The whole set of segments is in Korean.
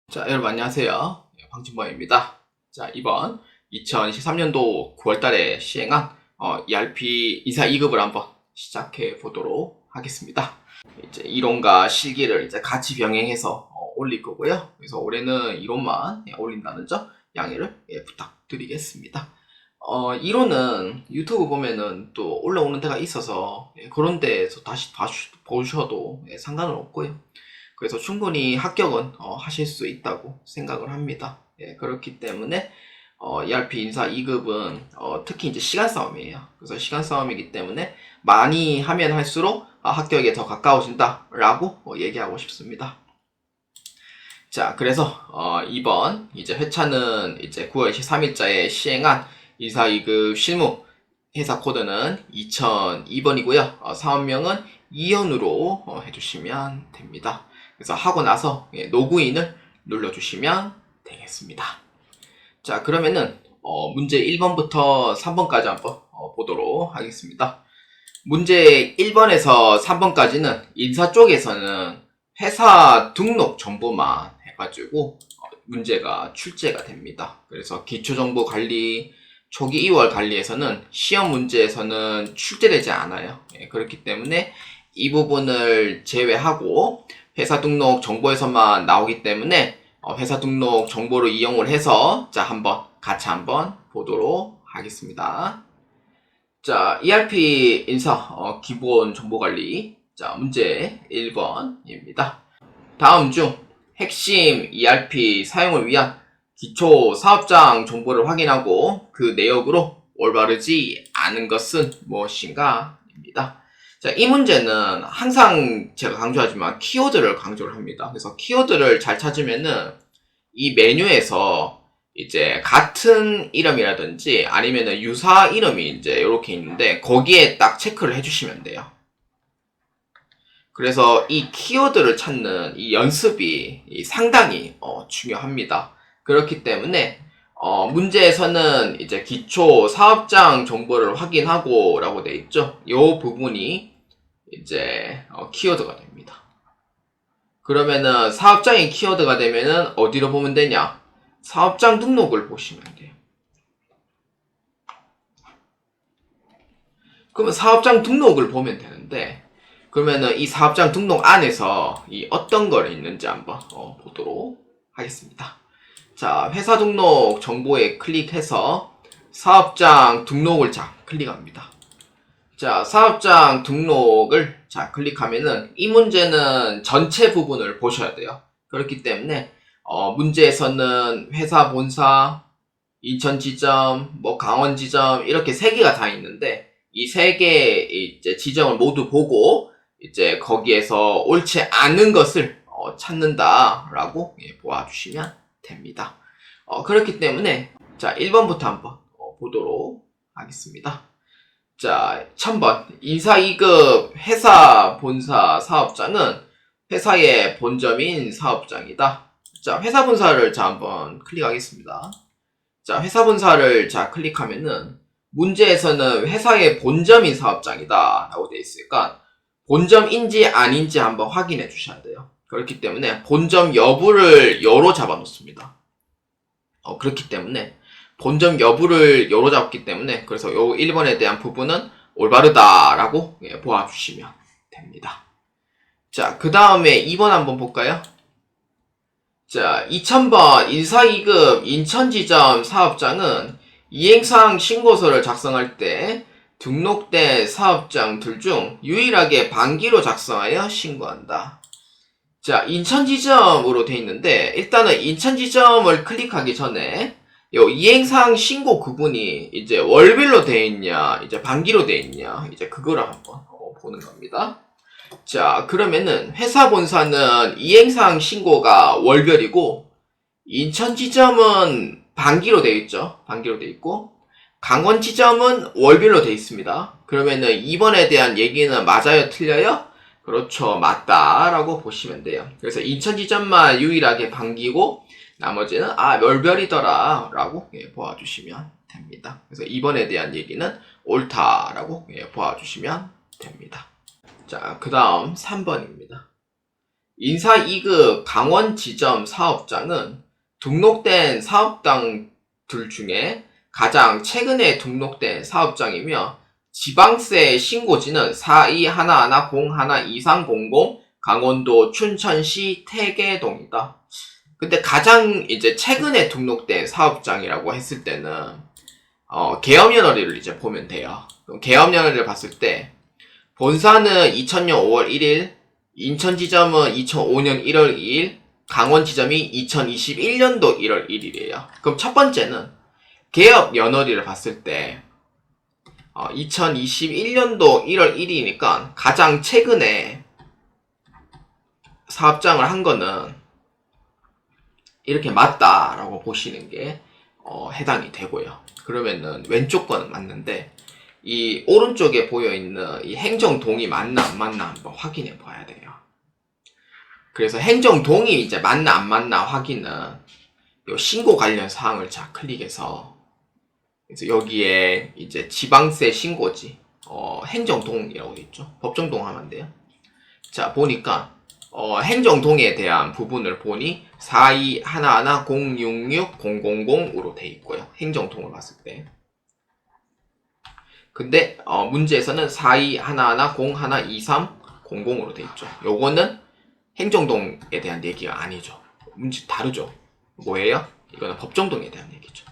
자, 여러분 안녕하세요. 방진범입니다. 자, 이번 2023년도 9월달에 시행한 ERP 인사 2급을 한번 시작해 보도록 하겠습니다. 이제 이론과 실기를 이제 같이 병행해서 올릴 거고요. 그래서 올해는 이론만 올린다는 점 양해를 부탁드리겠습니다. 이론은 유튜브 보면은 또 올라오는 데가 있어서 그런 데에서 다시 보셔도 상관은 없고요. 그래서 충분히 합격은 하실 수 있다고 생각을 합니다. 그렇기 때문에 ERP 인사 2급은 특히 이제 시간 싸움이에요. 그래서 시간 싸움이기 때문에 많이 하면 할수록 합격에 더 가까워진다 라고 얘기하고 싶습니다. 자, 그래서 이번 이제 회차는 이제 9월 23일자에 시행한 인사 2급 실무 회사 코드는 2002번이고요. 사업명은 이연으로 해주시면 됩니다. 그래서 하고 나서 로그인을 눌러주시면 되겠습니다. 자, 그러면은 문제 1번부터 3번까지 한번 보도록 하겠습니다. 문제 1번에서 3번까지는 인사 쪽에서는 회사 등록 정보만 해가지고 문제가 출제가 됩니다. 그래서 기초정보관리, 초기 2월 관리에서는 시험 문제에서는 출제되지 않아요. 그렇기 때문에 이 부분을 제외하고 회사 등록 정보에서만 나오기 때문에 회사 등록 정보를 이용을 해서 자, 같이 한번 보도록 하겠습니다. 자, ERP 인사 기본 정보관리. 자, 문제 1번입니다. 다음 중 핵심 ERP 사용을 위한 기초 사업장 정보를 확인하고 그 내역으로 올바르지 않은 것은 무엇인가? 입니다. 자, 이 문제는 항상 제가 강조하지만 키워드를 강조를 합니다. 그래서 키워드를 잘 찾으면은 이 메뉴에서 이제 같은 이름이라든지 아니면은 유사 이름이 이제 이렇게 있는데 거기에 딱 체크를 해주시면 돼요. 그래서 이 키워드를 찾는 이 연습이 상당히 중요합니다. 그렇기 때문에 문제에서는 이제 기초 사업장 정보를 확인하고 라고 되어 있죠. 이 부분이 이제 키워드가 됩니다. 그러면은 사업장이 키워드가 되면은 어디로 보면 되냐? 사업장 등록을 보시면 돼요. 그러면 사업장 등록을 보면 되는데 그러면은 이 사업장 등록 안에서 이 어떤 걸 있는지 한번 보도록 하겠습니다. 자, 회사 등록 정보에 클릭해서 사업장 등록을 클릭합니다. 자, 사업장 등록을 클릭하면은 이 문제는 전체 부분을 보셔야 돼요. 그렇기 때문에 문제에서는 회사 본사, 인천 지점, 강원 지점 이렇게 3개가 다 있는데 이 3개 이제 지점을 모두 보고 이제 거기에서 옳지 않은 것을 찾는다라고 보아주시면 됩니다. 그렇기 때문에 자, 1번부터 한번 보도록 하겠습니다. 자, 1000번 인사 2급 회사 본사 사업장은 회사의 본점인 사업장이다. 자, 회사 본사를 한번 클릭하겠습니다. 자, 회사 본사를 클릭하면은 문제에서는 회사의 본점인 사업장이다 라고 되어 있으니까 본점인지 아닌지 한번 확인해 주셔야 돼요. 그렇기 때문에 본점 여부를 여로 잡아 놓습니다. 그렇기 때문에 본점 여부를 여로 잡기 때문에 그래서 요 1번에 대한 부분은 올바르다라고 보아주시면 됩니다. 자, 그 다음에 2번 한번 볼까요? 자, 2000번 인사 2급 인천지점 사업장은 이행사항 신고서를 작성할 때 등록된 사업장들 중 유일하게 반기로 작성하여 신고한다. 자, 인천지점으로 돼 있는데 일단은 인천지점을 클릭하기 전에 요 이행사항 신고 구분이 이제 월별로 돼 있냐 이제 반기로 돼 있냐 이제 그거를 한번 보는 겁니다. 자, 그러면은 회사 본사는 이행사항 신고가 월별이고 인천 지점은 반기로 되어 있죠. 반기로 되어 있고 강원 지점은 월별로 되어 있습니다. 그러면은 2번에 대한 얘기는 맞아요, 틀려요? 그렇죠, 맞다라고 보시면 돼요. 그래서 인천 지점만 유일하게 반기고 나머지는 월별이더라 라고 보아주시면 됩니다. 그래서 2번에 대한 얘기는 옳다라고 보아주시면 됩니다. 자, 그 다음 3번입니다. 인사 2급 강원 지점 사업장은 등록된 사업장들 중에 가장 최근에 등록된 사업장이며 지방세 신고지는 4211012300 강원도 춘천시 태계동이다. 근데 가장 이제 최근에 등록된 사업장이라고 했을 때는 계엄연월일을 이제 보면 돼요. 계엄연월일을 봤을 때 본사는 2000년 5월 1일, 인천지점은 2005년 1월 2일, 강원지점이 2021년도 1월 1일이에요. 그럼 첫 번째는 계엄연월일을 봤을 때 2021년도 1월 1일이니까 가장 최근에 사업장을 한 거는 이렇게 맞다라고 보시는 게 해당이 되고요. 그러면은 왼쪽 거는 맞는데 이 오른쪽에 보여있는 이 행정동이 맞나 안 맞나 한번 확인해 봐야 돼요. 그래서 행정동이 이제 맞나 안 맞나 확인은 요 신고 관련 사항을 자 클릭해서 그래서 여기에 이제 지방세 신고지 행정동이라고 되어 있죠. 법정동 하면 돼요. 자 보니까 행정동에 대한 부분을 보니 421106600으로 돼 있고요. 행정동을 봤을 때. 근데 문제에서는 421101230으로 돼 있죠. 요거는 행정동에 대한 얘기가 아니죠. 문제 다르죠. 뭐예요? 이거는 법정동에 대한 얘기죠.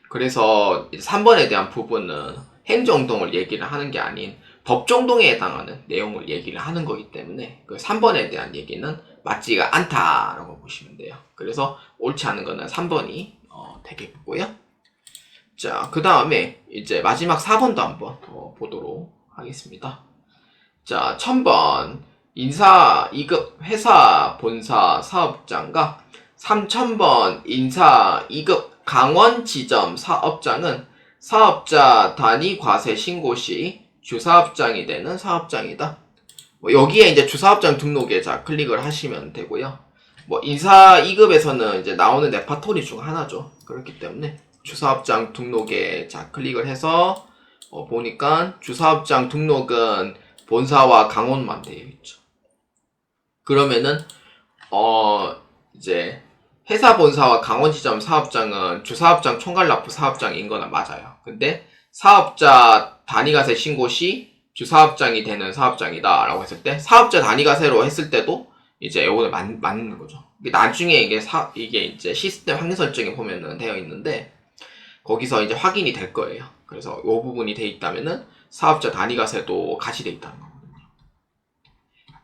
그래서 3번에 대한 부분은 행정동을 얘기를 하는 게 아닌 법정동에 해당하는 내용을 얘기를 하는 거기 때문에 그 3번에 대한 얘기는 맞지가 않다라고 보시면 돼요. 그래서 옳지 않은 거는 3번이 되겠고요. 자, 그 다음에 이제 마지막 4번도 한번 보도록 하겠습니다. 자, 1000번 인사 2급 회사 본사 사업장과 3000번 인사 2급 강원 지점 사업장은 사업자 단위 과세 신고 시 주사업장이 되는 사업장이다. 여기에 이제 주사업장 등록에 자 클릭을 하시면 되고요. 인사 2급에서는 이제 나오는 레파토리 중 하나죠. 그렇기 때문에 주사업장 등록에 자 클릭을 해서 보니까 주사업장 등록은 본사와 강원만 되어 있죠. 그러면은 이제 회사 본사와 강원지점 사업장은 주사업장 총괄납부 사업장인 거는 맞아요. 근데 사업자 단위과세 신고 시 주사업장이 되는 사업장이다 라고 했을 때 사업자 단위과세로 했을 때도 이제 이거는 맞는 거죠. 나중에 이게 이제 시스템 확인 설정에 보면은 되어 있는데 거기서 이제 확인이 될 거예요. 그래서 이 부분이 돼 있다면은 사업자 단위과세도 같이 돼 있다는 거거든요.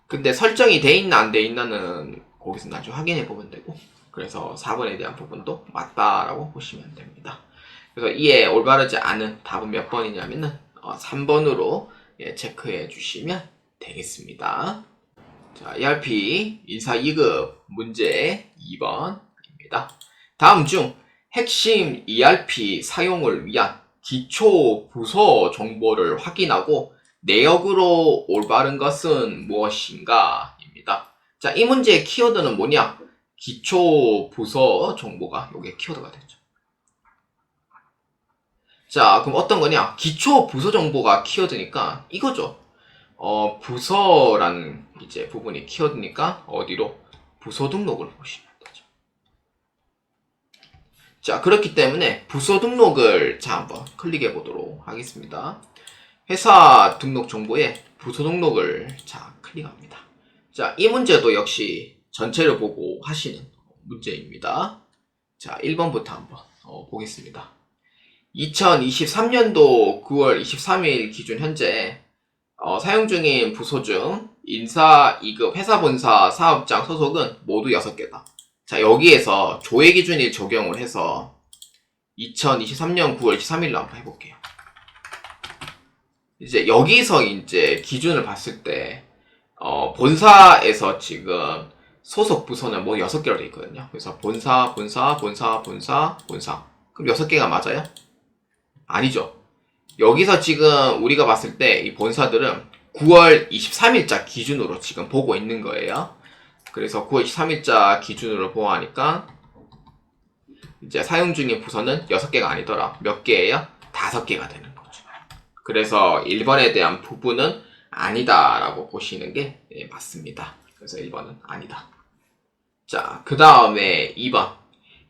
근데 설정이 돼 있나 안 돼 있나는 거기서 나중에 확인해 보면 되고 그래서 4번에 대한 부분도 맞다라고 보시면 됩니다. 그래서 이에 올바르지 않은 답은 몇 번이냐면은 3번으로 체크해 주시면 되겠습니다. 자, ERP 인사 2급 문제 2번입니다. 다음 중 핵심 ERP 사용을 위한 기초 부서 정보를 확인하고 내역으로 올바른 것은 무엇인가? 입니다. 자, 이 문제의 키워드는 뭐냐? 기초 부서 정보가 요게 키워드가 되죠. 자, 그럼 어떤 거냐? 기초 부서 정보가 키워드니까 이거죠. 부서라는 이제 부분이 키워드니까 어디로? 부서 등록을 보시면 되죠. 자, 그렇기 때문에 부서 등록을 자 한번 클릭해 보도록 하겠습니다. 회사 등록 정보에 부서 등록을 자 클릭합니다. 자, 이 문제도 역시 전체를 보고 하시는 문제입니다. 자, 1번부터 한번 보겠습니다. 2023년도 9월 23일 기준 현재 사용 중인 부서 중 인사 2급 회사 본사 사업장 소속은 모두 6개다. 자, 여기에서 조회 기준일 적용을 해서 2023년 9월 23일로 한번 해볼게요. 이제 여기서 이제 기준을 봤을 때 본사에서 지금 소속 부서는 뭐 6개로 되어 있거든요. 그래서 본사. 그럼 6개가 맞아요? 아니죠. 여기서 지금 우리가 봤을 때 이 본사들은 9월 23일자 기준으로 지금 보고 있는 거예요. 그래서 9월 23일자 기준으로 보아하니까 이제 사용 중인 부서는 6개가 아니더라. 몇 개예요? 5개가 되는 거죠. 그래서 1번에 대한 부분은 아니다라고 보시는 게 맞습니다. 그래서 1번은 아니다. 자, 그 다음에 2번.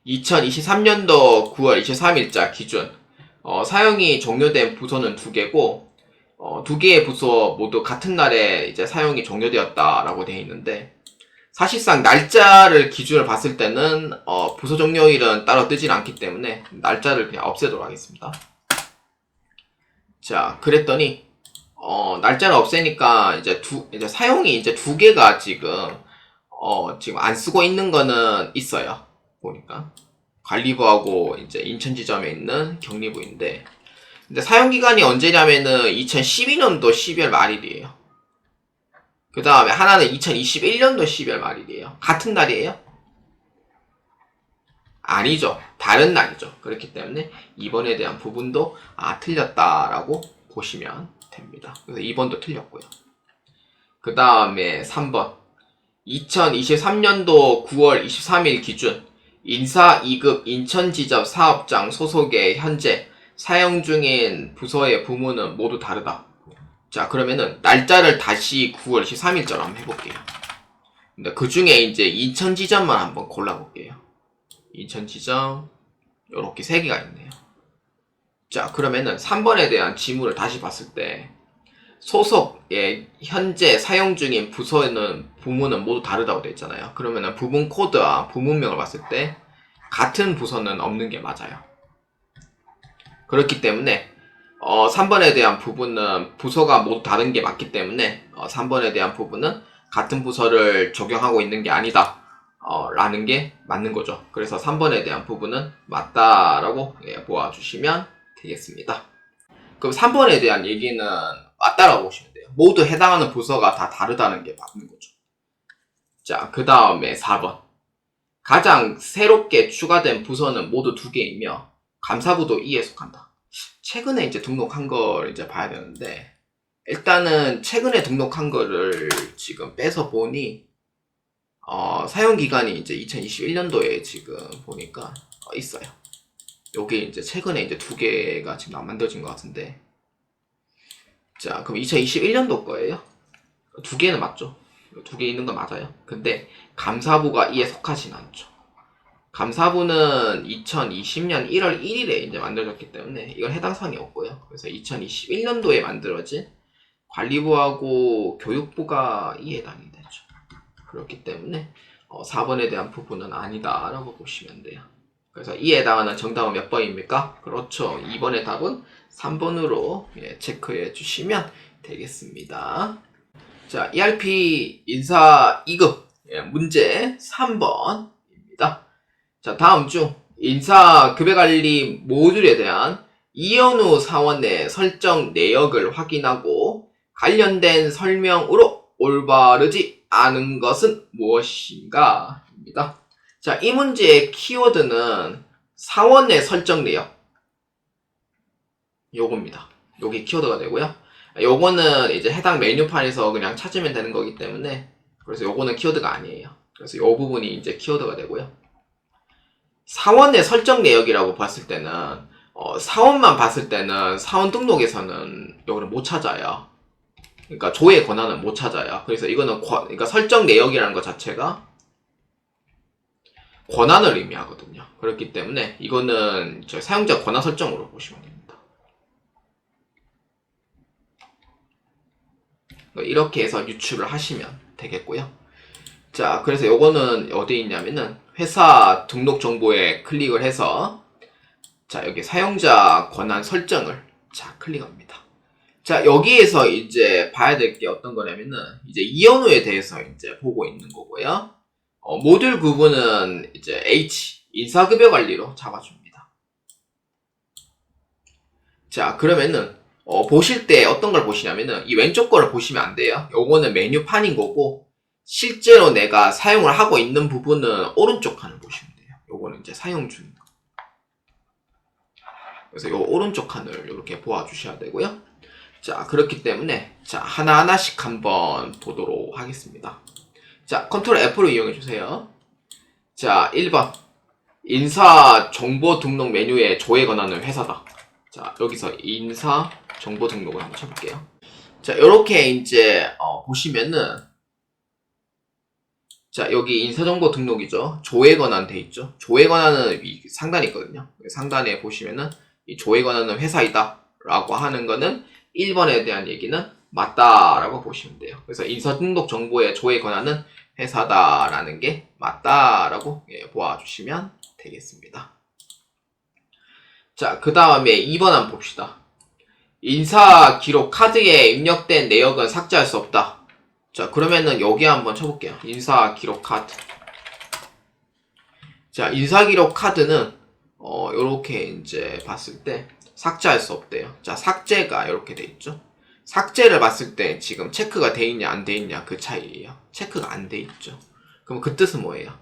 2023년도 9월 23일자 기준 사용이 종료된 부서는 2개고 2개의 부서 모두 같은 날에 이제 사용이 종료되었다라고 되어 있는데 사실상 날짜를 기준을 봤을 때는 부서 종료일은 따로 뜨질 않기 때문에 날짜를 그냥 없애도록 하겠습니다. 자, 그랬더니 날짜를 없애니까 이제 사용이 이제 2개가 지금 안 쓰고 있는 거는 있어요. 보니까 관리부하고 이제 인천 지점에 있는 격리부인데 근데 사용 기간이 언제냐면은 2012년도 12월 말일이에요. 그 다음에 하나는 2021년도 12월 말일이에요. 같은 날이에요? 아니죠. 다른 날이죠. 그렇기 때문에 2번에 대한 부분도 틀렸다라고 보시면 됩니다. 그래서 2번도 틀렸고요. 그 다음에 3번 2023년도 9월 23일 기준 인사 2급 인천지점 사업장 소속의 현재 사용 중인 부서의 부문은 모두 다르다. 자, 그러면은 날짜를 다시 9월 23일자로 한번 해볼게요. 근데 그 중에 이제 인천지점만 한번 골라볼게요. 인천지점 요렇게 3개가 있네요. 자, 그러면은 3번에 대한 지문을 다시 봤을 때 소속의 현재 사용 중인 부문은 모두 다르다고 되어 있잖아요. 그러면은 부문 코드와 부문명을 봤을 때 같은 부서는 없는 게 맞아요. 그렇기 때문에 3번에 대한 부분은 부서가 모두 다른 게 맞기 때문에 3번에 대한 부분은 같은 부서를 적용하고 있는 게 아니다 라는 게 맞는 거죠. 그래서 3번에 대한 부분은 맞다라고 보아주시면 되겠습니다. 그럼 3번에 대한 얘기는 맞다라고 보시면 돼요. 모두 해당하는 부서가 다 다르다는 게 맞는 거죠. 자, 그 다음에 4번. 가장 새롭게 추가된 부서는 모두 2개이며 감사부도 이에 속한다. 최근에 이제 등록한 걸 이제 봐야 되는데 일단은 최근에 등록한 거를 지금 빼서 보니 사용 기간이 이제 2021년도에 지금 보니까 있어요. 요게 이제 최근에 이제 2개가 지금 안 만들어진 것 같은데 자, 그럼 2021년도 거예요? 2개는 맞죠? 2개 있는 건 맞아요. 근데 감사부가 이에 속하진 않죠. 감사부는 2020년 1월 1일에 이제 만들어졌기 때문에 이건 해당 사항이 없고요. 그래서 2021년도에 만들어진 관리부하고 교육부가 이에 해당이 되죠. 그렇기 때문에 4번에 대한 부분은 아니다라고 보시면 돼요. 그래서 이에 해당하는 정답은 몇 번입니까? 그렇죠. 2번의 답은 3번으로 체크해 주시면 되겠습니다. 자, ERP 인사 2급 문제 3번입니다. 자, 다음 중 인사 급여관리 모듈에 대한 이현우 사원의 설정 내역을 확인하고 관련된 설명으로 올바르지 않은 것은 무엇인가? 입니다. 자, 이 문제의 키워드는 사원의 설정 내역 요겁니다. 요게 키워드가 되고요. 요거는 이제 해당 메뉴판에서 그냥 찾으면 되는 거기 때문에 그래서 요거는 키워드가 아니에요. 그래서 요 부분이 이제 키워드가 되고요. 사원의 설정 내역이라고 봤을 때는 사원만 봤을 때는 사원 등록에서는 요거를 못 찾아요. 그러니까 조회 권한은 못 찾아요. 그래서 이거는 그러니까 설정 내역이라는 것 자체가 권한을 의미하거든요. 그렇기 때문에 이거는 사용자 권한 설정으로 보시면 됩니다. 이렇게 해서 유출을 하시면 되겠고요. 자, 그래서 요거는 어디에 있냐면은 회사 등록 정보에 클릭을 해서 자, 여기 사용자 권한 설정을 자, 클릭합니다. 자, 여기에서 이제 봐야 될 게 어떤 거냐면은 이제 이현우에 대해서 이제 보고 있는 거고요. 모듈 구분은 이제 H 인사급여 관리로 잡아줍니다. 자, 그러면은 보실 때 어떤 걸 보시냐면은 이 왼쪽 거를 보시면 안 돼요. 요거는 메뉴판인 거고 실제로 내가 사용을 하고 있는 부분은 오른쪽 칸을 보시면 돼요. 요거는 이제 사용 중. 그래서 요 오른쪽 칸을 이렇게 보아주셔야 되고요. 자, 그렇기 때문에 자, 하나하나씩 한번 보도록 하겠습니다. 자, 컨트롤 F로 이용해 주세요. 자, 1번 인사 정보 등록 메뉴에 조회 권한은 회사다. 자, 여기서 인사 정보 등록을 한번 쳐볼게요. 자, 요렇게 이제 보시면은 자, 여기 인사정보 등록이죠. 조회 권한 돼 있죠. 조회 권한은 이 상단에 있거든요. 상단에 보시면은 이 조회 권한은 회사이다 라고 하는 거는 1번에 대한 얘기는 맞다라고 보시면 돼요. 그래서 인사등록 정보의 조회 권한은 회사다라는 게 맞다라고 보아주시면 되겠습니다. 자, 그 다음에 2번 한번 봅시다. 인사 기록 카드에 입력된 내역은 삭제할 수 없다. 자, 그러면은 여기 한번 쳐볼게요. 인사 기록 카드. 자, 인사 기록 카드는 요렇게 이제 봤을 때 삭제할 수 없대요. 자, 삭제가 이렇게 돼 있죠. 삭제를 봤을 때 지금 체크가 돼 있냐 안 돼 있냐 그 차이예요. 체크가 안 돼 있죠. 그럼 그 뜻은 뭐예요?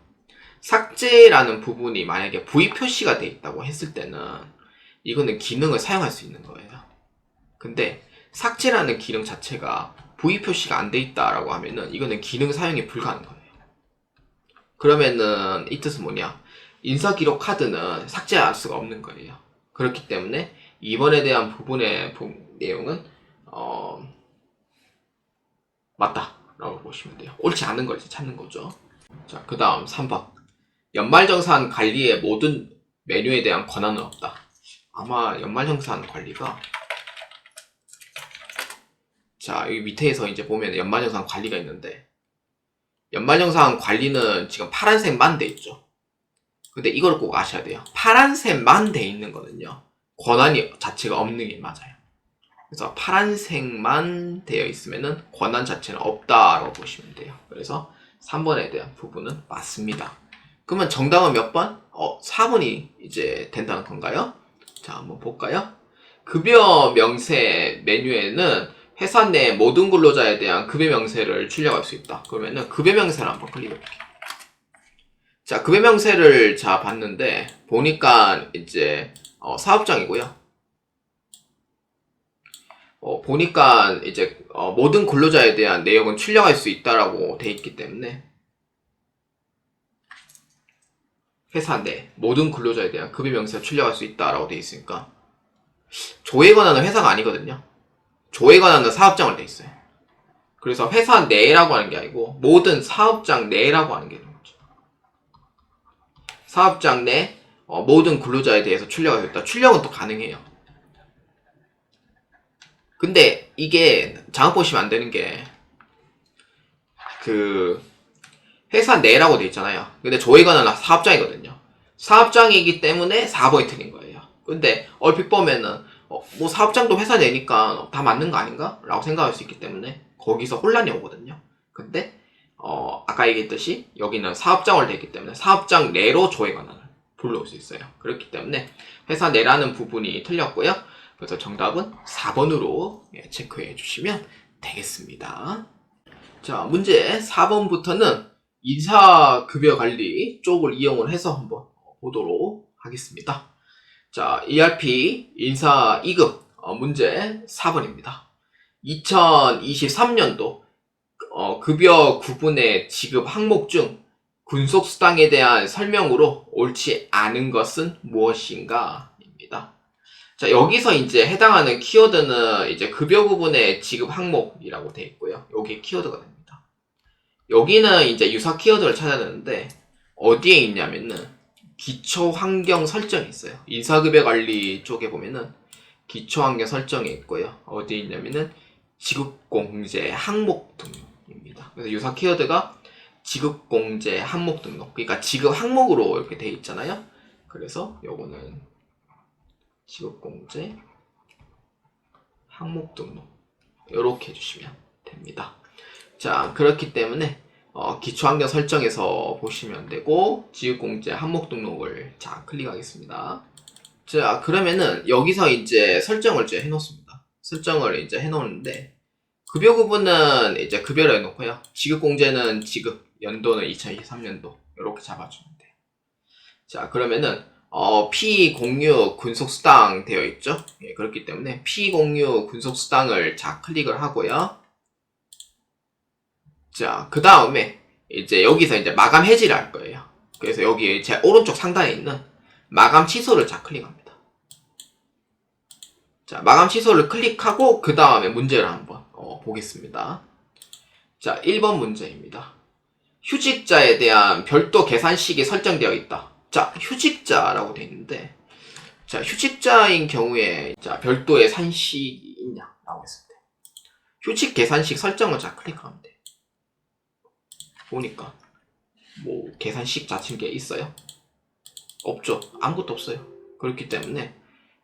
삭제라는 부분이 만약에 V 표시가 돼 있다고 했을 때는 이거는 기능을 사용할 수 있는 거예요. 근데 삭제라는 기능 자체가 V 표시가 안 돼 있다라고 하면은 이거는 기능 사용이 불가능한 거예요. 그러면은 이 뜻은 뭐냐? 인사 기록 카드는 삭제할 수가 없는 거예요. 그렇기 때문에 2번에 대한 부분의 내용은 맞다라고 보시면 돼요. 옳지 않은 걸 이제 찾는 거죠. 자, 그 다음 3번. 연말정산 관리의 모든 메뉴에 대한 권한은 없다. 아마 연말정산 관리가 자, 여기 밑에서 이제 보면 연말정산 관리가 있는데 연말정산 관리는 지금 파란색만 돼 있죠. 근데 이걸 꼭 아셔야 돼요. 파란색만 돼 있는 거는요. 권한이 자체가 없는 게 맞아요. 그래서 파란색만 되어 있으면은 권한 자체는 없다라고 보시면 돼요. 그래서 3번에 대한 부분은 맞습니다. 그러면 정답은 몇 번? 4번이 이제 된다는 건가요? 자, 한번 볼까요? 급여 명세 메뉴에는 회사 내 모든 근로자에 대한 급여 명세를 출력할 수 있다. 그러면은 급여 명세를 한번 클릭해 볼게요. 자, 급여 명세를 자 봤는데 보니까 이제 사업장이고요. 보니까 이제 모든 근로자에 대한 내용은 출력할 수 있다라고 돼 있기 때문에 회사 내 모든 근로자에 대한 급여 명세를 출력할 수 있다라고 돼 있으니까 조회 권한은 회사가 아니거든요. 조회 권한은 사업장을 돼 있어요. 그래서 회사 내라고 하는 게 아니고 모든 사업장 내라고 하는 게 있는 거죠. 사업장 내 모든 근로자에 대해서 출력할 수 있다. 출력은 또 가능해요. 근데 이게 잘못 보시면 안 되는 게 그 회사 내라고 돼 있잖아요. 근데 조회 권한은 사업장이거든요. 사업장이기 때문에 4번이 틀린 거예요. 근데 얼핏 보면은 뭐 사업장도 회사 내니까 다 맞는 거 아닌가? 라고 생각할 수 있기 때문에 거기서 혼란이 오거든요. 근데 아까 얘기했듯이 여기는 사업장으로 되어 있기 때문에 사업장 내로 조회 권한을 불러올 수 있어요. 그렇기 때문에 회사 내라는 부분이 틀렸고요. 그래서 정답은 4번으로 체크해 주시면 되겠습니다. 자, 문제 4번부터는 인사급여관리 쪽을 이용을 해서 한번 보도록 하겠습니다. 자, ERP 인사 2급 문제 4번입니다. 2023년도 급여 구분의 지급 항목 중 군속수당에 대한 설명으로 옳지 않은 것은 무엇인가? 입니다. 자, 여기서 이제 해당하는 키워드는 이제 급여 구분의 지급 항목이라고 되어 있고요. 여기 키워드가 됩니다. 여기는 이제 유사 키워드를 찾아야 되는데 어디에 있냐면은 기초 환경 설정이 있어요. 인사급여 관리 쪽에 보면은 기초 환경 설정이 있고요. 어디에 있냐면은 지급공제 항목 등록입니다. 그래서 유사 키워드가 지급공제 항목 등록. 그러니까 지급 항목으로 이렇게 돼 있잖아요. 그래서 요거는 지급공제 항목 등록 이렇게 해주시면 됩니다. 자, 그렇기 때문에 기초환경 설정에서 보시면 되고 지급공제 항목 등록을 자 클릭하겠습니다. 자, 그러면은 여기서 이제 설정을 이제 해놓습니다. 설정을 이제 해놓는데 급여 구분은 이제 급여를 해놓고요. 지급공제는 지급, 연도는 2023년도 이렇게 잡아주면 돼요. 자, 그러면은 P06 군속수당 되어 있죠. 예, 그렇기 때문에 P06 군속수당을 자 클릭을 하고요. 자, 그 다음에 이제 여기서 이제 마감 해지를 할 거예요. 그래서 여기 제 오른쪽 상단에 있는 마감 취소를 자 클릭합니다. 자, 마감 취소를 클릭하고 그 다음에 문제를 한번 보겠습니다. 자, 1번 문제입니다. 휴직자에 대한 별도 계산식이 설정되어 있다. 자, 휴직자라고 되어 있는데, 자, 휴직자인 경우에, 자, 별도의 산식이 있냐? 라고 했을 때. 휴직 계산식 설정을 자, 클릭하면 돼. 보니까, 뭐, 계산식 자체인 게 있어요? 없죠. 아무것도 없어요. 그렇기 때문에,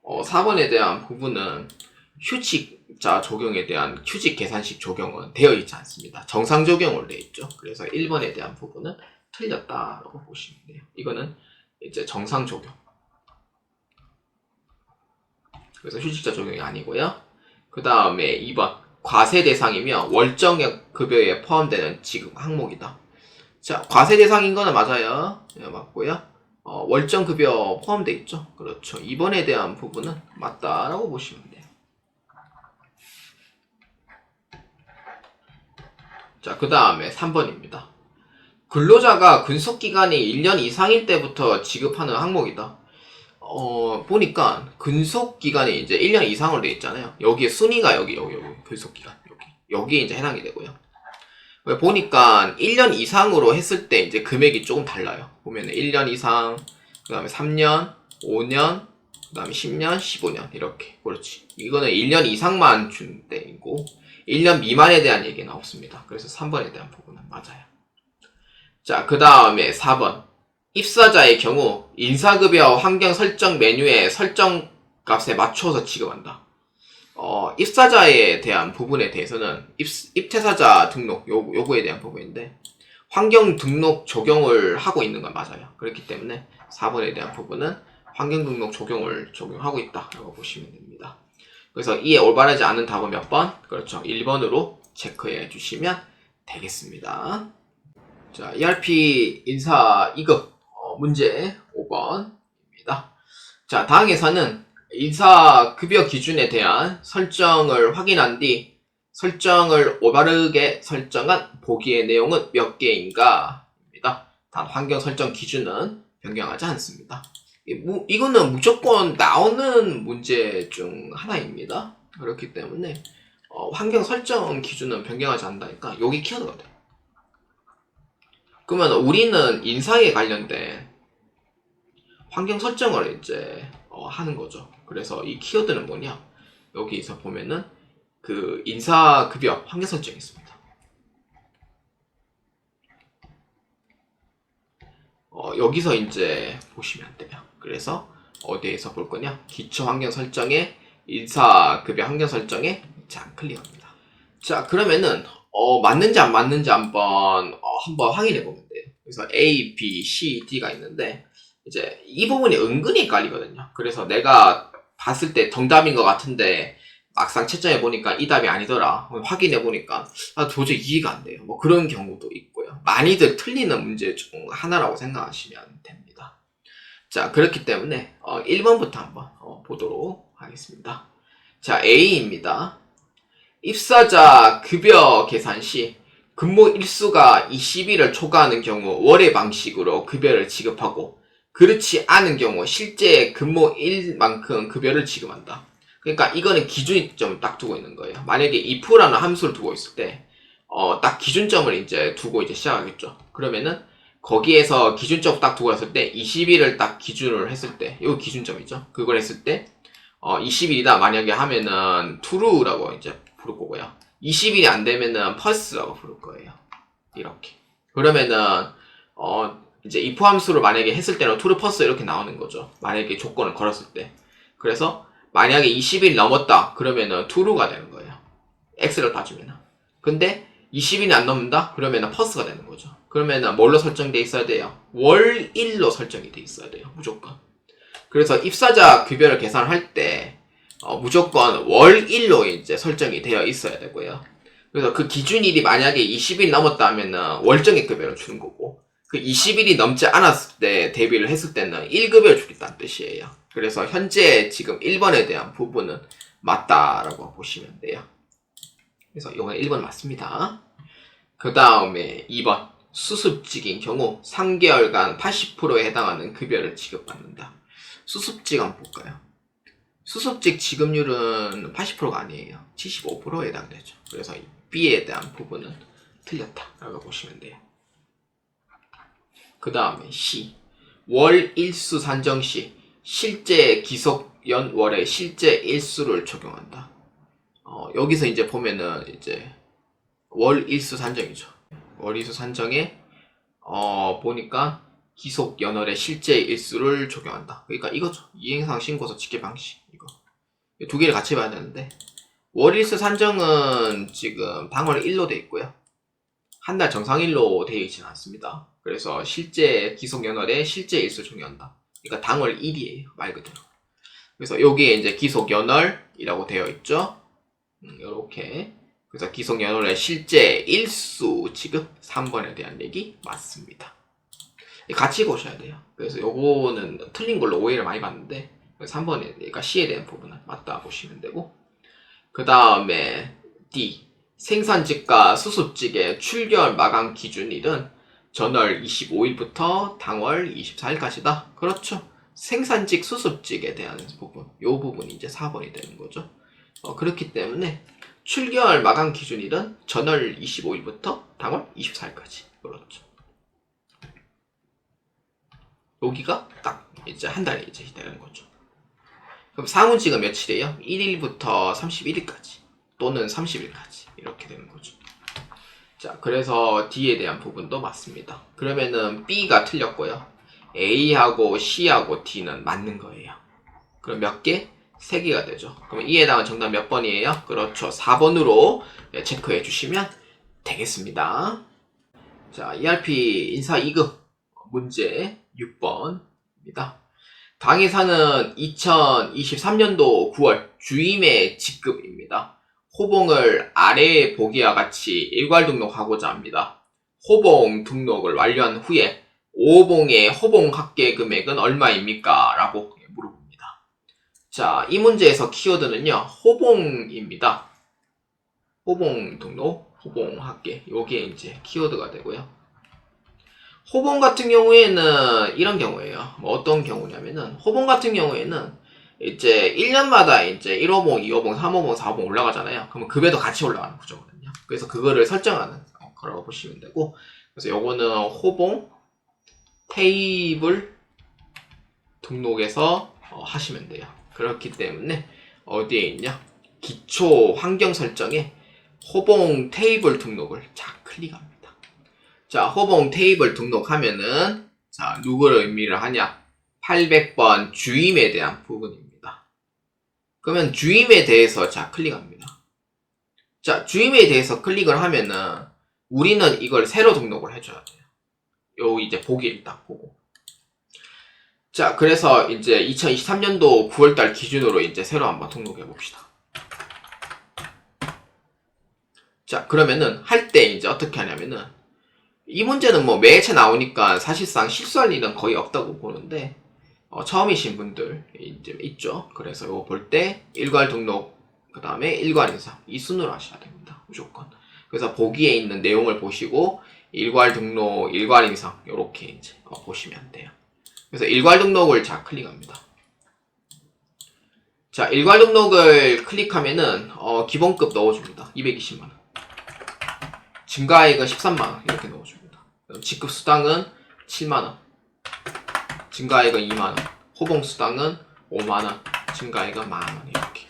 4번에 대한 부분은 휴직자 적용에 대한 휴직 계산식 적용은 되어 있지 않습니다. 정상 적용으로 되어 있죠. 그래서 1번에 대한 부분은 틀렸다라고 보시면 돼요. 이거는 이제 정상 적용. 그래서 휴직자 적용이 아니고요. 그 다음에 2번 과세 대상이며 월정액 급여에 포함되는 지급 항목이다. 자, 과세 대상인 거는 맞아요. 네, 맞고요. 월정 급여 포함되어 있죠. 그렇죠. 2번에 대한 부분은 맞다라고 보시면 돼요. 자, 그 다음에 3번입니다. 근로자가 근속기간이 1년 이상일 때부터 지급하는 항목이다. 보니까 근속기간이 이제 1년 이상으로 되어 있잖아요. 여기에 순위가 여기 근속기간 여기에 이제 해당이 되고요. 보니까 1년 이상으로 했을 때 이제 금액이 조금 달라요. 보면은 1년 이상, 그 다음에 3년, 5년, 그 다음에 10년, 15년 이렇게. 그렇지. 이거는 1년 이상만 준 때이고 1년 미만에 대한 얘기는 없습니다. 그래서 3번에 대한 부분은 맞아요. 자, 그 다음에 4번. 입사자의 경우 인사급여 환경 설정 메뉴의 설정 값에 맞춰서 지급한다. 입사자에 대한 부분에 대해서는 입퇴사자 등록 요구에 대한 부분인데 환경 등록 적용을 하고 있는 건 맞아요. 그렇기 때문에 4번에 대한 부분은 환경 등록 적용을 적용하고 있다라고 보시면 됩니다. 그래서 이에 올바르지 않은 답은 몇 번? 그렇죠. 1번으로 체크해 주시면 되겠습니다. 자, ERP 인사 2급 문제 5번입니다. 자, 다항에서는 인사급여 기준에 대한 설정을 확인한 뒤 설정을 올바르게 설정한 보기의 내용은 몇 개인가? 입니다. 단 환경 설정 기준은 변경하지 않습니다. 이거는 무조건 나오는 문제 중 하나입니다. 그렇기 때문에 환경 설정 기준은 변경하지 않는다니까 여기 키워드가 돼. 그러면 우리는 인사에 관련된 환경 설정을 이제 하는 거죠. 그래서 이 키워드는 뭐냐? 여기서 보면은 그 인사급여 환경 설정이 있습니다. 여기서 이제 보시면 돼요. 그래서 어디에서 볼 거냐? 기초 환경 설정에 인사급여 환경 설정에 자 클릭합니다. 자, 그러면은 맞는지 안 맞는지 한번 확인해 보면 돼요. 그래서 A, B, C, D가 있는데 이제 이 부분이 은근히 헷갈리거든요. 그래서 내가 봤을 때 정답인 것 같은데 막상 채점해 보니까 이 답이 아니더라. 확인해 보니까 도저히 이해가 안 돼요. 뭐 그런 경우도 있고요. 많이들 틀리는 문제 중 하나라고 생각하시면 됩니다. 자, 그렇기 때문에 1번부터 한번 보도록 하겠습니다. 자, A입니다. 입사자 급여 계산 시 근무 일수가 20일을 초과하는 경우 월의 방식으로 급여를 지급하고 그렇지 않은 경우 실제 근무일만큼 급여를 지급한다. 그러니까 이거는 기준점 딱 두고 있는 거예요. 만약에 if라는 함수를 두고 있을 때 딱 기준점을 이제 두고 이제 시작하겠죠. 그러면은 거기에서 기준점 딱 두고 했을 때 20일을 딱 기준으로 했을 때 이거 기준점이죠. 그걸 했을 때 20일이다 만약에 하면은 true라고 이제 부를 거고요. 20일이 안 되면은 false라고 부를 거예요. 이렇게. 그러면은 이제 if 함수를 만약에 했을 때는 true, false 이렇게 나오는 거죠. 만약에 조건을 걸었을 때. 그래서 만약에 20일 넘었다 그러면은 true가 되는 거예요. x를 봐주면은. 근데 20일이 안 넘는다 그러면은 false가 되는 거죠. 그러면은 뭘로 설정돼 있어야 돼요? 월일로 설정이 돼 있어야 돼요. 무조건. 그래서 입사자 급여를 계산할 때 무조건 월일로 이제 설정이 되어 있어야 되고요. 그래서 그 기준일이 만약에 20일 넘었다 하면은 월정액 급여를 주는 거고 그 20일이 넘지 않았을 때 대비를 했을 때는 1급여를 주겠다는 뜻이에요. 그래서 현재 지금 1번에 대한 부분은 맞다라고 보시면 돼요. 그래서 이거는 1번 맞습니다. 그 다음에 2번 수습직인 경우 3개월간 80%에 해당하는 급여를 지급받는다. 수습직 한번 볼까요? 수습직 지급률은 80%가 아니에요. 75%에 해당되죠. 그래서 이 B에 대한 부분은 틀렸다라고 보시면 돼요. 그 다음에 C. 월 일수 산정 시 실제 기속연월의 실제 일수를 적용한다. 여기서 이제 보면은 이제 월 일수 산정이죠. 월 일수 산정에 보니까 기속연월의 실제 일수를 적용한다. 그러니까 이거죠. 이행상 신고서 집계 방식. 이거 두 개를 같이 봐야 되는데, 월일수 산정은 지금 당월 1로 돼 있고요. 한 달 정상일로 되어 있지는 않습니다. 그래서 실제 기속연월에 실제 일수 적용한다. 그러니까 당월 1이에요. 말 그대로. 그래서 여기에 이제 기속연월이라고 되어 있죠. 이렇게. 그래서 기속연월의 실제 일수 지급 3번에 대한 얘기 맞습니다. 같이 보셔야 돼요. 그래서 요거는 틀린 걸로 오해를 많이 받는데 3번에 그러니까 C에 대한 부분은 맞다 보시면 되고, 그 다음에 D. 생산직과 수습직의 출결 마감 기준일은 전월 25일부터 당월 24일까지다. 그렇죠. 생산직 수습직에 대한 부분, 요 부분이 이제 4번이 되는 거죠. 그렇기 때문에 출결 마감 기준일은 전월 25일부터 당월 24일까지. 그렇죠. 여기가 딱 이제 한 달이 이제 되는 거죠. 그럼 사무직은 며칠이에요? 1일부터 31일까지 또는 30일까지 이렇게 되는 거죠. 자, 그래서 D에 대한 부분도 맞습니다. 그러면은 B가 틀렸고요. A하고 C하고 D는 맞는 거예요. 그럼 몇 개? 3개가 되죠. 그럼 이에 해당한 정답 몇 번이에요? 그렇죠. 4번으로 체크해 주시면 되겠습니다. 자, ERP 인사 2급 문제 6번입니다. 당회사는 2023년도 9월 주임의 직급입니다. 호봉을 아래 보기와 같이 일괄 등록하고자 합니다. 호봉 등록을 완료한 후에 5봉의 호봉 합계 금액은 얼마입니까? 라고 물어봅니다. 자, 이 문제에서 키워드는요, 호봉입니다. 호봉 등록, 호봉 합계. 요게 이제 키워드가 되고요. 호봉 같은 경우에는 이런 경우예요. 어떤 경우냐면은, 호봉 같은 경우에는 이제 1년마다 이제 1호봉, 2호봉, 3호봉, 4호봉 올라가잖아요. 그러면 급여도 같이 올라가는 구조거든요. 그래서 그거를 설정하는 거라고 보시면 되고, 그래서 요거는 호봉 테이블 등록에서 하시면 돼요. 그렇기 때문에 어디에 있냐? 기초 환경 설정에 호봉 테이블 등록을 클릭합니다. 자, 호봉 테이블 등록하면은, 자, 누구를 의미를 하냐? 800번 주임에 대한 부분입니다. 그러면 주임에 대해서 클릭합니다. 자, 주임에 대해서 클릭을 하면은 우리는 이걸 새로 등록을 해줘야 돼요. 요 이제 보기를 딱 보고. 자, 그래서 이제 2023년도 9월달 기준으로 이제 새로 한번 등록해 봅시다. 자, 그러면은 할 때 이제 어떻게 하냐면은, 이 문제는 뭐 매해체 나오니까 사실상 실수할 일은 거의 없다고 보는데, 처음이신 분들 이제 있죠. 그래서 이거 볼 때 일괄 등록, 그 다음에 일괄 인상, 이 순으로 하셔야 됩니다. 무조건. 그래서 보기에 있는 내용을 보시고 일괄 등록, 일괄 인상 이렇게 이제 보시면 돼요. 그래서 일괄 등록을 클릭합니다. 자, 일괄 등록을 클릭하면은 기본급 넣어줍니다. 220만원. 증가액은 13만원 이렇게 넣어줍니다. 직급 수당은 7만원, 증가액은 2만원, 호봉 수당은 5만원, 증가액은 만원 이렇게.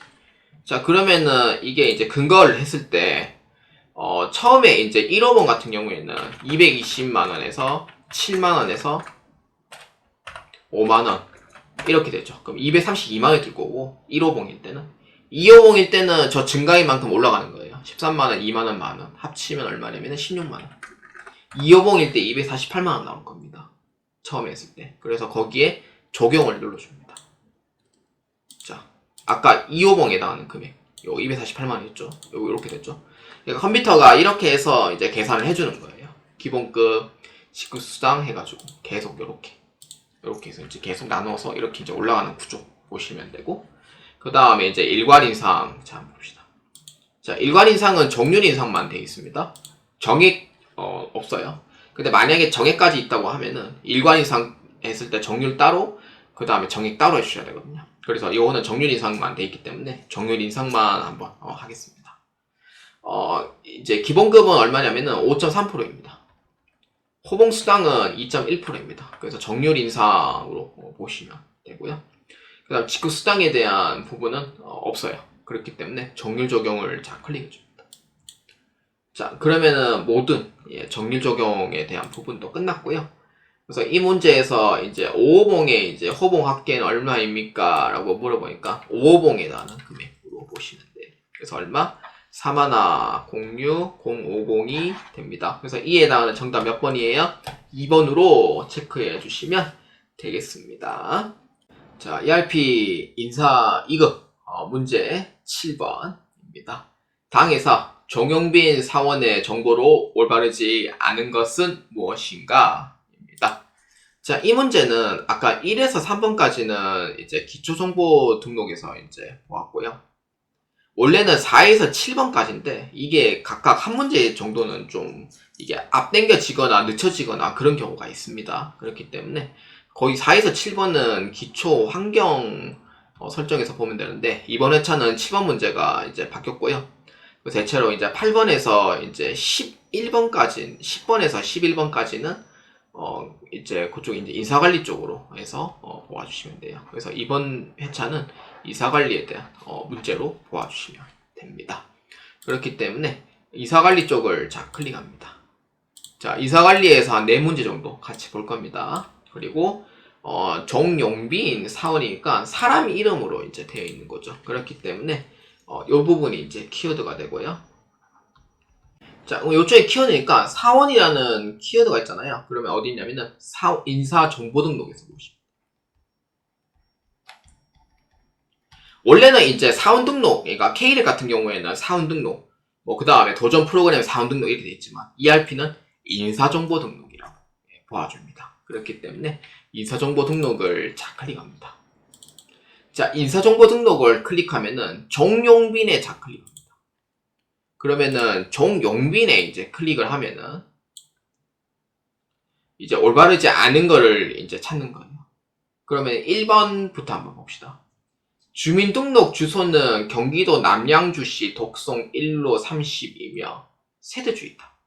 자, 그러면은 이게 이제 근거를 했을 때 처음에 이제 1호봉 같은 경우에는 220만원에서 7만원에서 5만원 이렇게 되죠. 그럼 232만원이 들 거고, 1호봉일 때는. 2호봉일 때는 저 증가액만큼 올라가는 거예요. 13만원, 2만원, 만원 합치면 얼마냐면 16만원. 2호봉일 때 248만원 나올 겁니다. 처음에 했을 때. 그래서 거기에 적용을 눌러줍니다. 자, 아까 2호봉에 해당하는 금액, 요 248만원이었죠. 요 이렇게 됐죠. 그러니까 컴퓨터가 이렇게 해서 이제 계산을 해주는 거예요. 기본급, 직급 수당 해가지고 계속 요렇게 해서 이제 계속 나눠서 이렇게 이제 올라가는 구조 보시면 되고, 그 다음에 이제 일괄 인상, 자, 한번 봅시다. 자, 일괄 인상은 정률 인상만 돼 있습니다. 정액 없어요. 근데 만약에 정액까지 있다고 하면은 일괄 인상 했을 때 정률 따로, 그 다음에 정액 따로 해주셔야 되거든요. 그래서 이거는 정률 인상만 돼 있기 때문에 정률 인상만 한번 하겠습니다. 이제 기본급은 얼마냐면은 5.3%입니다. 호봉 수당은 2.1%입니다. 그래서 정률 인상으로 보시면 되고요. 그 다음 직급 수당에 대한 부분은 없어요. 그렇기 때문에 정률 적용을 자 클릭해 줍니다. 자, 그러면은 모든 정률 적용에 대한 부분도 끝났고요. 그래서 이 문제에서 이제 5호봉의 이제 호봉 합계는 얼마입니까? 라고 물어보니까 5호봉에 대한 금액으로 보시면 돼요. 그래서 얼마? 3106,050이 됩니다. 그래서 이에 해당하는 정답 몇 번이에요? 2번으로 체크해 주시면 되겠습니다. 자, ERP 인사 2급 문제 7번입니다. 당에서 정용빈 사원의 정보로 올바르지 않은 것은 무엇인가? 입니다. 자, 이 문제는 아까 1에서 3번까지는 이제 기초정보 등록에서 이제 보았고요. 원래는 4에서 7번까지인데 이게 각각 한 문제 정도는 좀 이게 앞당겨지거나 늦춰지거나 그런 경우가 있습니다. 그렇기 때문에 거의 4에서 7번은 기초 환경 설정에서 보면 되는데 이번 회차는 7번 문제가 이제 바뀌었고요. 그래서 대체로 이제 8번에서 이제 11번까지 10번에서 11번까지는 이제 그쪽 이제 인사관리 쪽으로 해서 보아주시면 돼요. 그래서 이번 회차는 인사관리에 대한 문제로 보아주시면 됩니다. 그렇기 때문에 인사관리 쪽을 자 클릭합니다. 자, 인사관리에서 한 4문제 정도 같이 볼 겁니다. 그리고 정용빈 사원이니까 사람 이름으로 이제 되어 있는 거죠. 그렇기 때문에 이 부분이 이제 키워드가 되고요. 자, 요쪽에 키워드니까 사원이라는 키워드가 있잖아요. 그러면 어디 있냐면은 인사정보등록에서 보시면. 원래는 이제 사원 등록, 그러니까 K랩 같은 경우에는 사원 등록, 그 다음에 도전 프로그램 사원 등록 이렇게 되어 있지만 ERP는 인사정보 등록이라고 보아줍니다. 그렇기 때문에 인사정보 등록을 자 클릭합니다. 자, 인사정보 등록을 클릭하면은 정용빈에 자 클릭합니다. 그러면은 정용빈에 이제 클릭을 하면은 이제 올바르지 않은 거를 이제 찾는 거예요. 그러면 1번부터 한번 봅시다. 주민등록 주소는 경기도 남양주시 독송 1로 30이며 세대주이다.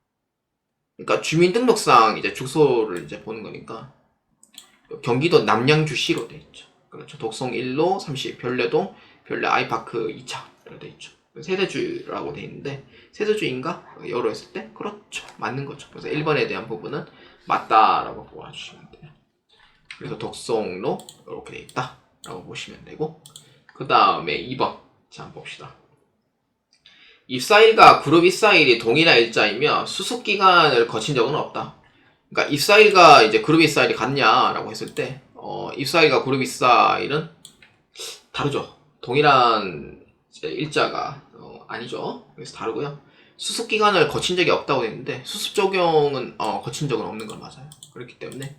그러니까 주민등록상 이제 주소를 이제 보는 거니까 경기도 남양주시로 돼 있죠. 그렇죠. 독송 1로 30 별내동 별내 아이파크 2차로 돼 있죠. 세대주라고 돼 있는데 세대주인가? 여러 했을 때 그렇죠. 맞는 거죠. 그래서 1번에 대한 부분은 맞다라고 보아주시면 돼요. 그래서 독송로 이렇게 돼 있다라고 보시면 되고 그 다음에 2번 자 한번 봅시다. 입사일과 그룹 입사일이 동일한 일자이며 수습기간을 거친 적은 없다. 그러니까 입사일과 이제 그룹 입사일이 같냐라고 했을 때 입사일과 그룹 입사일은 다르죠. 동일한 일자가 아니죠. 그래서 다르고요. 수습기간을 거친 적이 없다고 했는데 수습 적용은 거친 적은 없는 건 맞아요. 그렇기 때문에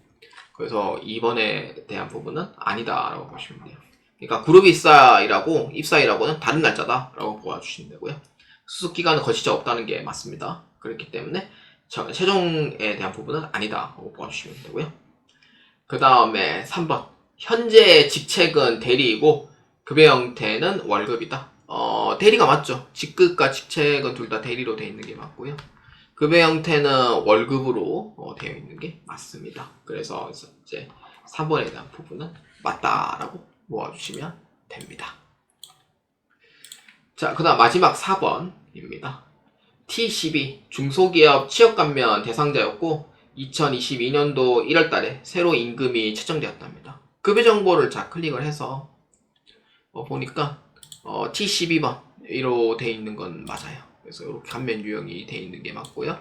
그래서 2번에 대한 부분은 아니다라고 보시면 돼요. 그러니까 그룹 입사일하고는 다른 날짜다라고 보아주시면 되고요. 수습기간은 거친 적 없다는 게 맞습니다. 그렇기 때문에 최종에 대한 부분은 아니다라고 보아주시면 되고요. 그 다음에 3번 현재 직책은 대리이고 급여 형태는 월급이다. 대리가 맞죠. 직급과 직책은 둘 다 대리로 되어 있는 게 맞고요. 급여 형태는 월급으로 되어 있는 게 맞습니다. 그래서 이제 3번에 대한 부분은 맞다라고 모아주시면 됩니다. 자, 그 다음 마지막 4번입니다. T12 중소기업 취업감면 대상자였고 2022년도 1월달에 새로 임금이 책정되었답니다. 급여 정보를 자 클릭을 해서 보니까 T12번으로 되어 있는 건 맞아요. 그래서 이렇게 감면 유형이 되어 있는 게 맞고요.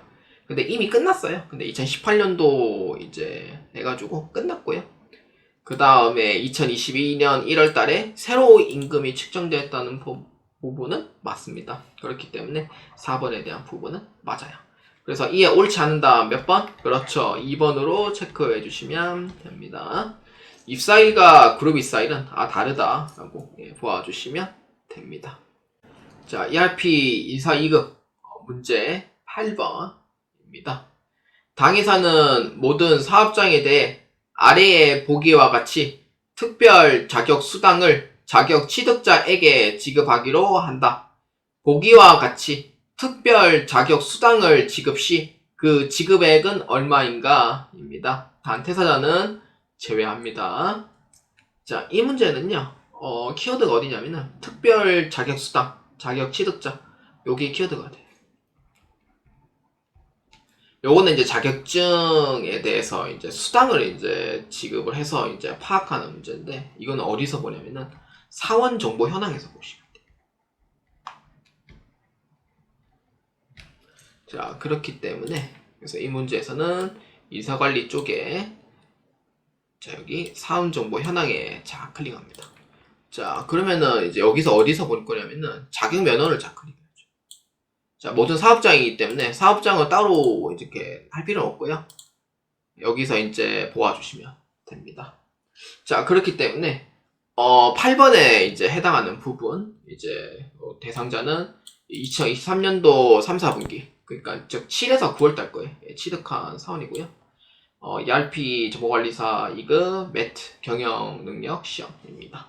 근데 이미 끝났어요. 근데 2018년도 이제 해가지고 끝났고요. 그 다음에 2022년 1월달에 새로 임금이 책정되었다는 부분은 맞습니다. 그렇기 때문에 4번에 대한 부분은 맞아요. 그래서 이에 옳지 않은다 몇 번? 그렇죠. 2번으로 체크해 주시면 됩니다. 입사일과 그룹 입사일은 다르다라고 보아주시면 됩니다. 자, ERP 인사 2급 문제 8번입니다. 당에서는 모든 사업장에 대해 아래의 보기와 같이 특별 자격 수당을 자격 취득자에게 지급하기로 한다. 보기와 같이 특별 자격 수당을 지급 시 그 지급액은 얼마인가? 입니다. 단 퇴사자는 제외합니다. 자, 이 문제는요, 키워드가 어디냐면은 특별 자격 수당, 자격 취득자, 여기 키워드가 돼요. 요거는 이제 자격증에 대해서 이제 수당을 이제 지급을 해서 이제 파악하는 문제인데, 이거는 어디서 보냐면은 사원 정보 현황에서 보시면 돼요. 자, 그렇기 때문에 그래서 이 문제에서는 인사관리 쪽에 자, 여기 사원 정보 현황에 자 클릭합니다. 자, 그러면은 이제 여기서 어디서 볼 거냐면은 자격 면허를 자 클릭해야죠. 자, 모든 사업장이기 때문에 사업장을 따로 이렇게 할 필요는 없고요. 여기서 이제 보아주시면 됩니다. 자, 그렇기 때문에 8번에 이제 해당하는 부분, 이제 대상자는 2023년도 3, 4분기, 그러니까 즉 7에서 9월달 거에 취득한 사원이고요. ERP 정보관리사 2급 매트 경영능력 시험입니다.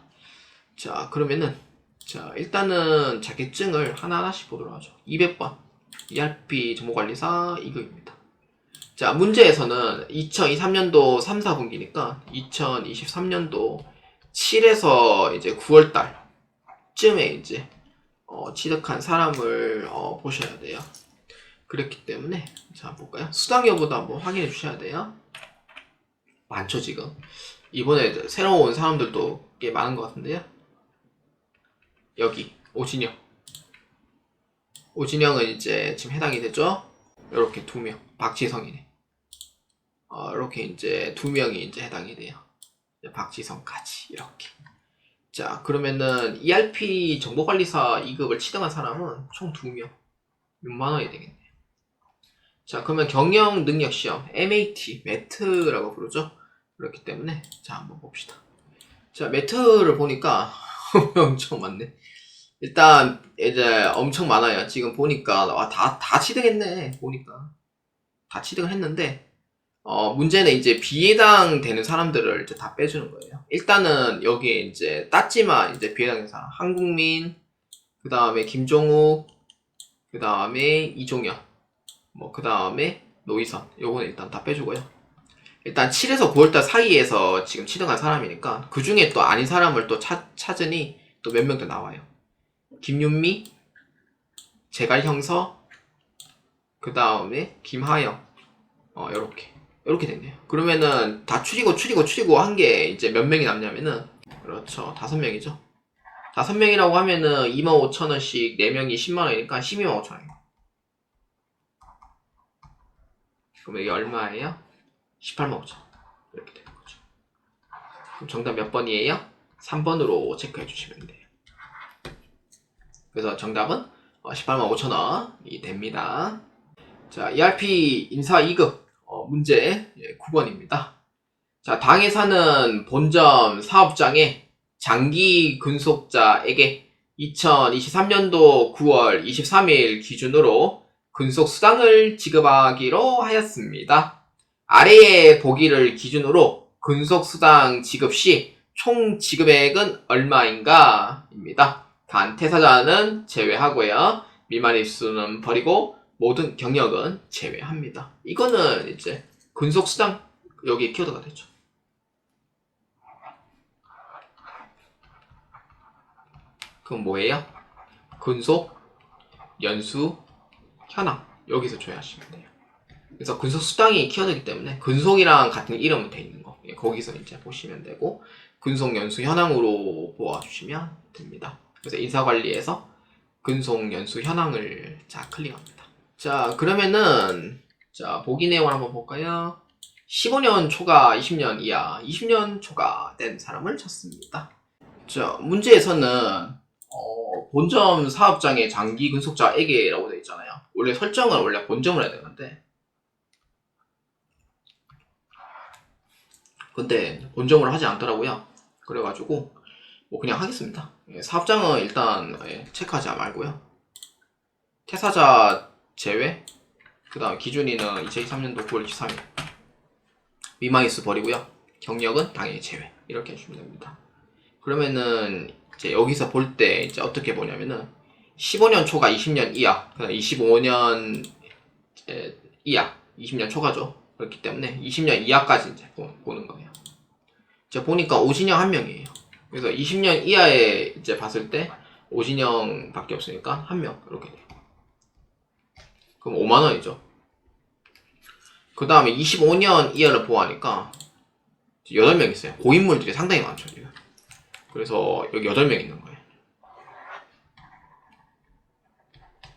자, 그러면은 자, 일단은 자격증을 하나하나씩 보도록 하죠. 200번 ERP 정보관리사 2급입니다. 자, 문제에서는 2023년도 3, 4분기니까 2023년도 7에서 이제 9월달 쯤에 이제 취득한 사람을 보셔야 돼요. 그렇기 때문에 자, 볼까요? 수당 여부도 한번 확인해 주셔야 돼요. 많죠, 지금. 이번에 새로 온 사람들도 꽤 많은 것 같은데요. 여기 오진영. 오진영은 이제 지금 해당이 되죠. 이렇게 2명. 박지성이네. 이렇게 이제 2명이 이제 해당이 돼요. 박지성까지 이렇게. 자, 그러면은 ERP 정보관리사 2급을 취득한 사람은 총 2명. 6만 원이 되겠네요. 자, 그러면 경영 능력 시험 MAT, 매트라고 부르죠. 그렇기 때문에 자, 한번 봅시다. 자, 매트를 보니까 엄청 많네. 일단 이제 엄청 많아요. 지금 보니까 다 취득했네. 보니까 다 취득을 했는데 문제는 이제 비해당 되는 사람들을 이제 다 빼주는 거예요. 일단은 여기에 이제 땄지만 이제 비해당된 사람 한국민, 그 다음에 김종욱, 그 다음에 이종현, 그 다음에 노이선, 요거는 일단 다 빼주고요. 일단 7에서 9월달 사이에서 지금 취득한 사람이니까 그 중에 또 아닌 사람을 또 찾으니 또 몇 명 더 나와요. 김윤미, 제갈형서, 그 다음에 김하영, 요렇게 됐네요. 그러면은 다 추리고 한 게 이제 몇 명이 남냐면은, 그렇죠, 5명이죠. 5명이라고 하면은 25,000원씩 4명이 10만원이니까 125,000원이에요. 그럼 이게 얼마예요? 185,000원. 이렇게 되는 거죠. 그럼 정답 몇 번이에요? 3번으로 체크해 주시면 돼요. 그래서 정답은 185,000원이 됩니다. 자, ERP 인사 2급 문제 9번입니다. 자, 당에 사는 본점 사업장의 장기 근속자에게 2023년도 9월 23일 기준으로 근속수당을 지급하기로 하였습니다. 아래의 보기를 기준으로 근속수당 지급 시 총 지급액은 얼마인가? 입니다. 단 퇴사자는 제외하고요. 미만일 수는 버리고 모든 경력은 제외합니다. 이거는 이제 근속수당 여기 키워드가 되죠. 그럼 뭐예요? 근속, 연수, 현황 여기서 조회하시면 돼요. 그래서 근속수당이 키워드이기 때문에 근속이랑 같은 이름은 돼 있는 거 거기서 이제 보시면 되고 근속, 연수, 현황으로 보아주시면 됩니다. 그래서 인사관리에서 근속, 연수, 현황을 자 클릭합니다. 자, 그러면은 자, 보기 내용을 한번 볼까요? 15년 초과 20년 이하 20년 초과 된 사람을 찾습니다. 자, 문제에서는 본점 사업장의 장기 근속자에게라고 되어 있잖아요. 원래 설정을 원래 본점을 해야 되는데 근데 본점을 하지 않더라고요. 그래가지고 뭐 그냥 하겠습니다. 사업장은 일단 체크하지 말고요. 퇴사자 제외, 그 다음 기준일은 2023년도 9월 23일 미만일수 버리고요. 경력은 당연히 제외 이렇게 해주시면 됩니다. 그러면은 이제 여기서 볼 때 이제 어떻게 보냐면은 15년 초가 20년 이하, 25년 이하, 20년 초가죠. 그렇기 때문에 20년 이하까지 이제 보는 거예요. 이제 보니까 오진영 한 명이에요. 그래서 20년 이하에 이제 봤을 때 오진영밖에 없으니까 한 명 이렇게 돼요. 그럼 5만 원이죠. 그 다음에 25년 이하를 보아하니까 8명 있어요. 고인물들이 상당히 많죠, 지금. 그래서 여기 8명 있는 거예요.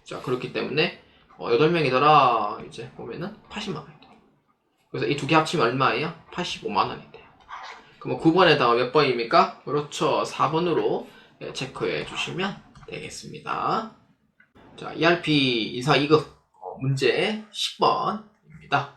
자, 그렇기 때문에 8명이더라 이제 보면은 80만 원이 돼요. 그래서 이 두 개 합치면 얼마예요? 85만 원이 돼요. 그럼 9번에다가 몇 번입니까? 그렇죠. 4번으로 체크해 주시면 되겠습니다. 자, ERP 인사 2급 문제 10번입니다.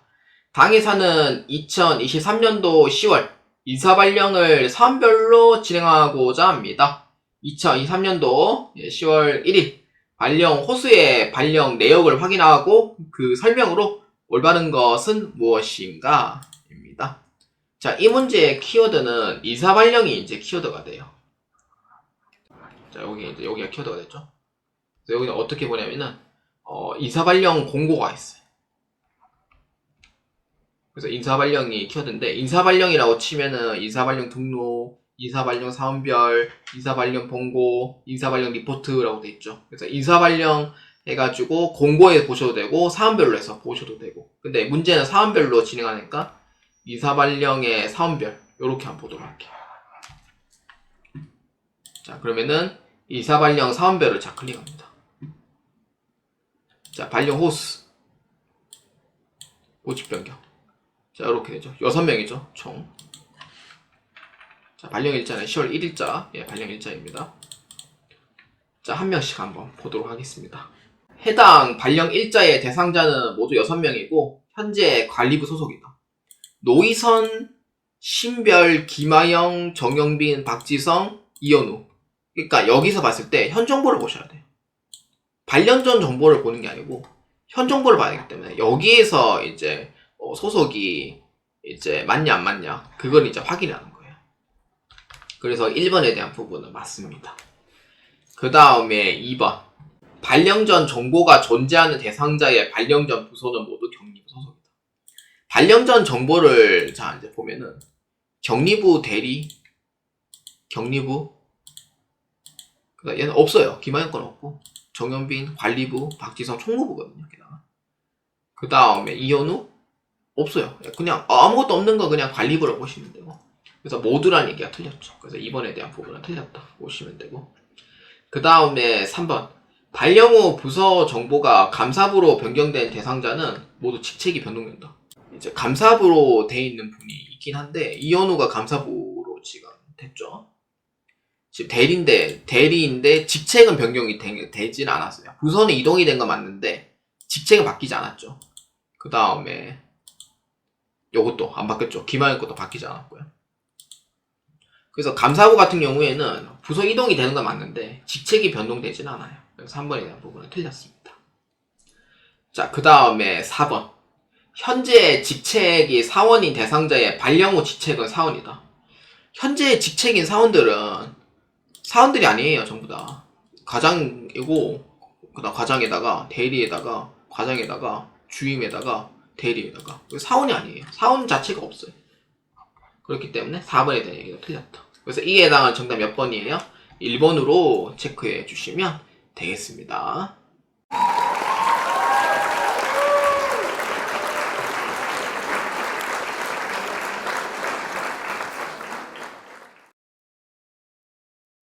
당회사는 2023년도 10월 인사 발령을 사안별로 진행하고자 합니다. 2023년도 10월 1일 발령 호수의 발령 내역을 확인하고 그 설명으로 올바른 것은 무엇인가? 입니다. 자, 이 문제의 키워드는 인사 발령이 이제 키워드가 돼요. 자, 여기가 키워드가 됐죠. 그래서 여기는 어떻게 보냐면은 인사 발령 공고가 있어요. 그래서 인사 발령이 키워드인데 인사 발령이라고 치면은 인사 발령 등록, 인사 발령 사원별, 인사 발령 본고, 인사 발령 리포트라고 돼 있죠. 그래서 인사 발령 해가지고 공고에 보셔도 되고 사원별로 해서 보셔도 되고. 근데 문제는 사원별로 진행하니까 인사 발령의 사원별 요렇게 한번 보도록 할게요. 자, 그러면은 인사 발령 사원별을 자 클릭합니다. 자, 발령 호수 모집 변경. 자, 이렇게 되죠. 6명이죠, 총. 자, 발령 일자는 10월 1일자. 예, 발령 일자입니다. 자, 한 명씩 한번 보도록 하겠습니다. 해당 발령 일자의 대상자는 모두 6명이고, 현재 관리부 소속이다. 노희선, 신별, 김하영, 정영빈, 박지성, 이현우. 그러니까 여기서 봤을 때 현 정보를 보셔야 돼요. 발령 전 정보를 보는 게 아니고, 현 정보를 봐야 되기 때문에, 여기에서 이제 소속이 이제 맞냐 안 맞냐 그걸 이제 확인하는 거예요. 그래서 1번에 대한 부분은 맞습니다. 그 다음에 2번 발령 전 정보가 존재하는 대상자의 발령 전 부서는 모두 격리부 소속이다. 발령 전 정보를 자 이제 보면은 격리부 대리, 격리부 그다음 얘는 없어요. 김하영 건 없고 정영빈 관리부, 박지성 총무부거든요. 그 다음에 이현우 없어요. 그냥 아무것도 없는 거 그냥 관리부로 보시면 되고. 그래서 모두란 얘기가 틀렸죠. 그래서 2번에 대한 부분은 틀렸다 보시면 되고. 그 다음에 3번 발령 후 부서 정보가 감사부로 변경된 대상자는 모두 직책이 변동된다. 이제 감사부로 돼 있는 분이 있긴 한데 이현우가 감사부로 지금 됐죠. 지금 대리인데 직책은 변경이 되진 않았어요. 부서는 이동이 된 건 맞는데 직책은 바뀌지 않았죠. 그 다음에 요것도 안 바뀌었죠. 김하영 것도 바뀌지 않았고요. 그래서 감사부 같은 경우에는 부서 이동이 되는 건 맞는데 직책이 변동되진 않아요. 그래서 3번에 대한 부분은 틀렸습니다. 자, 그 다음에 4번 현재 직책이 사원인 대상자의 발령 후 직책은 사원이다. 현재 직책인 사원들이 아니에요. 전부 다 과장이고 그다음 과장에다가 대리에다가 과장에다가 주임에다가 대리에다가 사원이 아니에요. 사원 자체가 없어요. 그렇기 때문에 4번에 대한 얘기가 틀렸다. 그래서 이에 해당하는 정답 몇 번이에요? 1번으로 체크해 주시면 되겠습니다.